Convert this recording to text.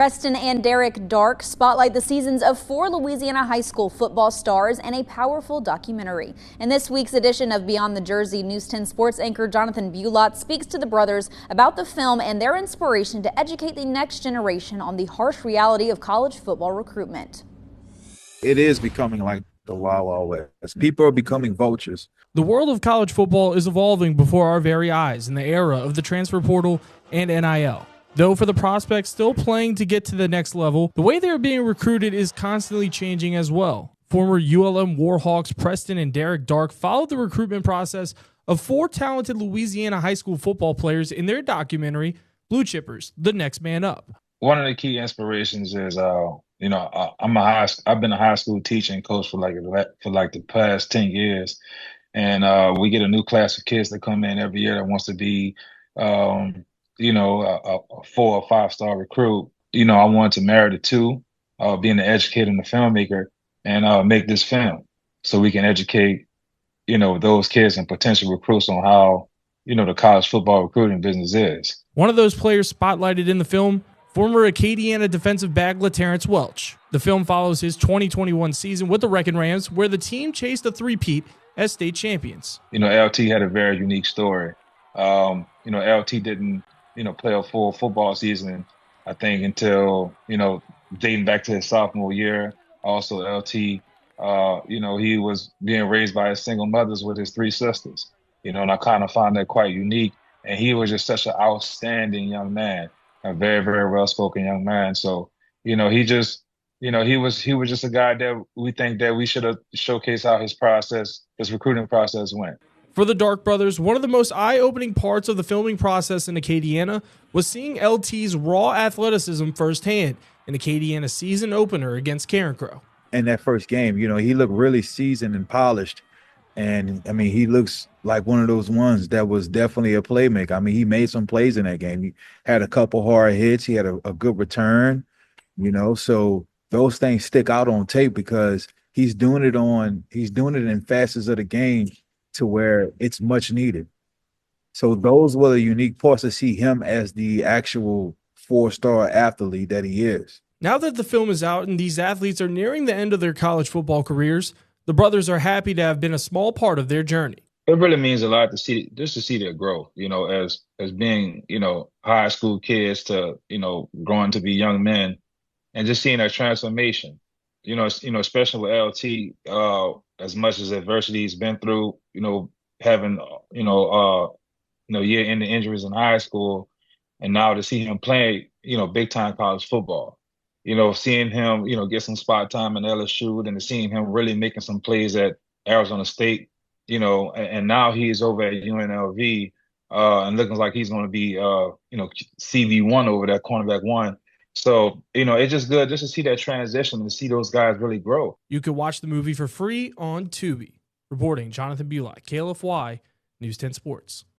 Preston and Derek Dark spotlight the seasons of 4 Louisiana high school football stars in a powerful documentary. In this week's edition of Beyond the Jersey, News 10 sports anchor Jonathan Bulott speaks to the brothers about the film and their inspiration to educate the next generation on the harsh reality of college football recruitment. It is becoming like the Wild Wild West. People are becoming vultures. The world of college football is evolving before our very eyes in the era of the transfer portal and NIL. Though for the prospects still playing to get to the next level, the way they are being recruited is constantly changing as well. Former ULM Warhawks Preston and Derek Dark followed the recruitment process of 4 talented Louisiana high school football players in their documentary, Blue Chippers, The Next Man Up. One of the key inspirations is, I've been a high school teacher and coach for the past 10 years. And we get a new class of kids that come in every year that wants to be, a 4 or 5 star recruit. I wanted to marry the two, being an educator and a filmmaker, and make this film so we can educate, those kids and potential recruits on how, the college football recruiting business is. One of those players spotlighted in the film, former Acadiana defensive back LaTerrence Welch. The film follows his 2021 season with the Wrecking Rams, where the team chased a three-peat as state champions. LT had a very unique story. LT didn't play a full football season, I think, until, dating back to his sophomore year. Also, LT, he was being raised by his single mothers with his 3 sisters, and I kind of found that quite unique. And he was just such an outstanding young man, a very, very well-spoken young man. So, he was just a guy that we think that we should have showcased how his recruiting process went. For the Dark brothers, one of the most eye-opening parts of the filming process in Acadiana was seeing LT's raw athleticism firsthand in Acadiana's season opener against Carencro. In that first game, he looked really seasoned and polished. And, he looks like one of those ones that was definitely a playmaker. He made some plays in that game. He had a couple hard hits. He had a good return, So those things stick out on tape because he's doing it in facets of the game to where it's much needed. So those were the unique parts to see him as the actual 4-star athlete that he is. Now that the film is out and these athletes are nearing the end of their college football careers, the brothers are happy to have been a small part of their journey. It really means a lot to see their growth, as being, high school kids to, growing to be young men, and just seeing that transformation, especially with LT, as much as adversity he's been through, having, year-ending injuries in high school, and now to see him play, big-time college football, seeing him, get some spot time in LSU, and seeing him really making some plays at Arizona State, and now he is over at UNLV, and looking like he's going to be, CB1 over there, cornerback 1. So, it's just good just to see that transition and to see those guys really grow. You can watch the movie for free on Tubi. Reporting, Jonathan Bulott, KLFY, News 10 Sports.